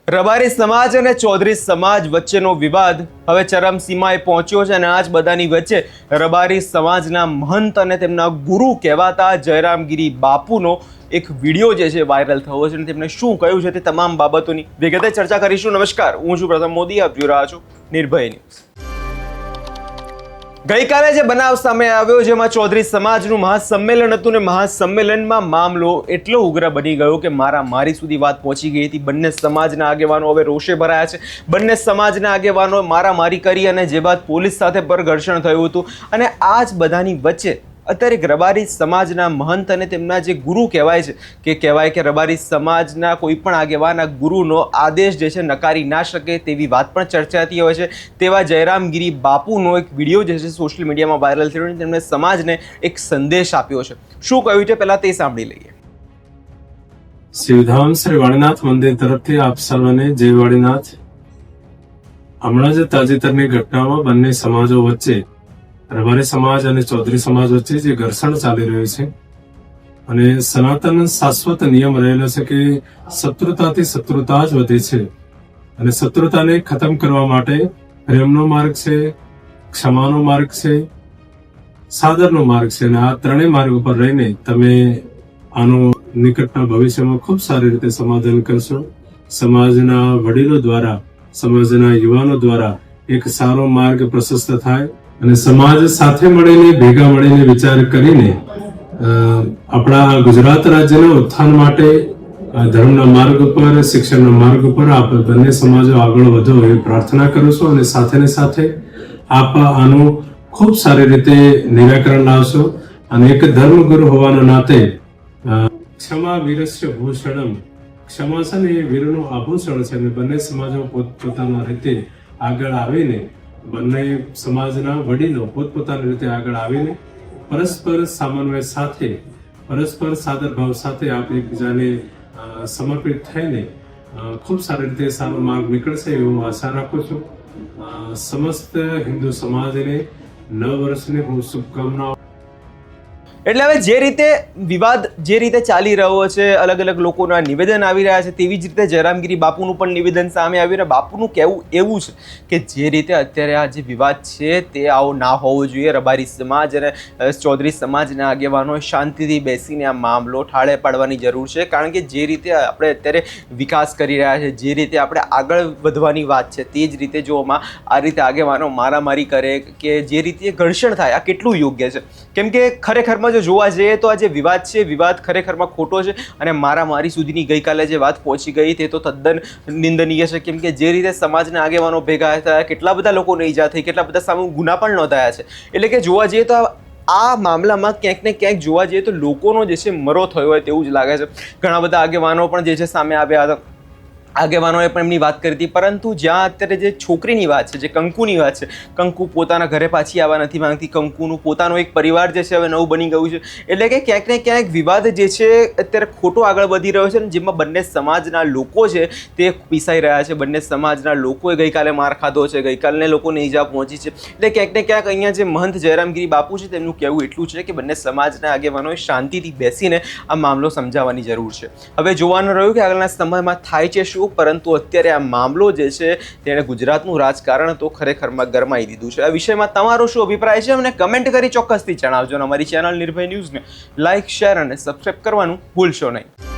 રબારી સમાજ અને ચૌધરી સમાજ વચ્ચેનો વિવાદ હવે ચરમસીમાએ પહોંચ્યો છે અને આ જ બધાની વચ્ચે રબારી સમાજના મહંત અને તેમના ગુરુ કહેવાતા જયરામગીરી બાપુનો એક વિડીયો જે છે વાયરલ થયો છે અને તેમણે શું કહ્યું છે તે તમામ બાબતોની વિગતે ચર્ચા કરીશું. નમસ્કાર, હું છું પ્રથમ મોદી, આપ જોઈ રહ્યા છો નિર્ભય ન્યૂઝ. ગઈકાલે જે બનાવ સામે આવ્યો જેમાં ચૌધરી સમાજનું મહાસંમેલન હતું ને મહાસંમેલનમાં મામલો એટલો ઉગ્ર બની ગયો કે મારી સુધી વાત પહોંચી ગઈ હતી. બંને સમાજના આગેવાનો હવે રોષે ભરાયા છે. બંને સમાજના આગેવાનો મારામારી કરી અને જે બાદ પોલીસ સાથે પર ઘર્ષણ થયું હતું અને આ જ બધાની વચ્ચે અત્યારે એક રબારી સમાજના મહંત અને તેમના જે ગુરુ કહેવાય કે રબારી સમાજના કોઈ પણ આગેવાના ગુરુનો આદેશ જે છે નકારી ના શકે તેવી વાત પણ ચર્ચાતી હોય છે. તેવા જયરામગીરી બાપુનો એક વિડીયો જે છે સોશિયલ મીડિયામાં વાયરલ થયો અને તેમણે સમાજને એક સંદેશ આપ્યો છે. શું કહ્યું છે પહેલા તે સાંભળી લઈએ. શિવધામ શ્રી વાડીનાથ મંદિર તરફથી આપ સર્વને જય વાડીનાથ. હમણાં જ તાજેતરની ઘટનામાં બંને સમાજો વચ્ચે રબારી સમાજ અને ચૌધરી સમાજ વચ્ચે જે ઘર્ષણ ચાલી રહ્યું છે અને સનાતન શાશ્વત નિયમ રહેલો છે કે શત્રુતાથી શત્રુતા જ વધે છે અને શત્રુતાને ખતમ કરવા માટે પ્રેમનો માર્ગ છે, ક્ષમાનો માર્ગ છે, સાદરનો માર્ગ છે અને આ ત્રણેય માર્ગ ઉપર રહીને તમે આનું નિકટના ભવિષ્યમાં ખૂબ સારી રીતે સમાધાન કરશો. સમાજના વડીલો દ્વારા, સમાજના યુવાનો દ્વારા એક સારો માર્ગ પ્રશસ્ત થાય અને સમાજ સાથે મળીને ભેગા મળીને વિચાર કરીને આપણા ગુજરાત રાજ્યના ઉત્થાન માટે ધર્મના માર્ગ ઉપર, શિક્ષણના માર્ગ ઉપર આપ બંને સમાજો આગળ વધો એવી પ્રાર્થના કરું છું અને સાથે ને સાથે આપ આનું ખૂબ સારી રીતે નિરાકરણ લાવશો અને એક ધર્મગુરુ હોવાના નાતે ક્ષમા વીરસ્ય ભૂષણમ, ક્ષમા છે ને એ વીરનું આભૂષણ છે અને બંને સમાજો પોતપોતાના રીતે આગળ આવીને બંને સમાજના વડીલો પોતપોતાની રીતે આગળ આવીને પરસ્પર સામન્વય સાથે, પરસ્પર સાદર ભાવ સાથે આપણે એકબીજાને સમર્પિત થઈને ખૂબ સારી રીતે સારો માર્ગ નીકળશે એવો હું આશા રાખું છું. સમસ્ત હિન્દુ સમાજને નવ વર્ષની હું શુભકામનાઓ. એટલે હવે જે રીતે વિવાદ જે રીતે ચાલી રહ્યો છે, અલગ અલગ લોકોના નિવેદન આવી રહ્યા છે, તેવી જ રીતે જયરામગીરી બાપુનું પણ નિવેદન સામે આવ્યું અને બાપુનું કહેવું એવું છે કે જે રીતે અત્યારે આ જે વિવાદ છે તે આવો ના હોવો જોઈએ. રબારી સમાજ અને ચૌધરી સમાજના આગેવાનો શાંતિથી બેસીને આ મામલો ઠાળે પાડવાની જરૂર છે, કારણ કે જે રીતે આપણે અત્યારે વિકાસ કરી રહ્યા છે, જે રીતે આપણે આગળ વધવાની વાત છે, તે જ રીતે જો આ રીતે આગેવાનો મારામારી કરે કે જે રીતે ઘર્ષણ થાય, આ કેટલું યોગ્ય છે? કેમ કે ખરેખરમાં જો જોવા જઈએ તો આ જે વિવાદ છે, વિવાદ ખરેખરમાં ખોટો છે અને મારામારી સુધીની ગઈકાલે જે વાત પહોંચી ગઈ તે તો તદ્દન નિંદનીય છે. કેમ કે જે રીતે સમાજના આગેવાનો ભેગા થયા, કેટલા બધા લોકોને ઈજા થઈ, કેટલા બધા સામે ગુના પણ નોંધાયા છે. એટલે કે જોવા જઈએ તો આ મામલામાં ક્યાંક ને ક્યાંક જોવા જઈએ તો લોકોનો જે છે મરો થયો હોય તેવું જ લાગે છે. ઘણા બધા આગેવાનો પણ જે છે સામે આવ્યા હતા, આગેવાનોએ પણ એમની વાત કરી હતી, પરંતુ જ્યાં અત્યારે જે છોકરીની વાત છે, જે કંકુની વાત છે, કંકુ પોતાના ઘરે પાછી આવવા નથી માંગતી, કંકુનું પોતાનો એક પરિવાર જે છે હવે નવું બની ગયું છે. એટલે કે ક્યાંક ને ક્યાંક વિવાદ જે છે અત્યારે ખોટો આગળ વધી રહ્યો છે અને જેમાં બંને સમાજના લોકો છે તે પીસાઈ રહ્યા છે. બંને સમાજના લોકોએ ગઈકાલે માર ખાધો છે, ગઈકાલને લોકોને ઈજા પહોંચી છે. એટલે ક્યાંક ને ક્યાંક અહીંયા જે મહંત જયરામગીરી બાપુ છે તેમનું કહેવું એટલું છે કે બંને સમાજના આગેવાનોએ શાંતિથી બેસીને આ મામલો સમજાવવાની જરૂર છે. હવે જોવાનું રહ્યું કે આગળના સમયમાં થાય છે શું, પરંતુ અત્યારે આ મામલો જે છે તેણે ગુજરાતનું રાજકારણ તો ખરેખરમાં ગરમાઈ દીધું છે. આ વિષયમાં તમારો શું અભિપ્રાય છે અમને કમેન્ટ કરી ચોક્કસથી જણાવજો અને અમારી ચેનલ નિર્ભય ન્યૂઝને લાઇક, શેર અને સબસ્ક્રાઇબ કરવાનું ભૂલશો નહીં.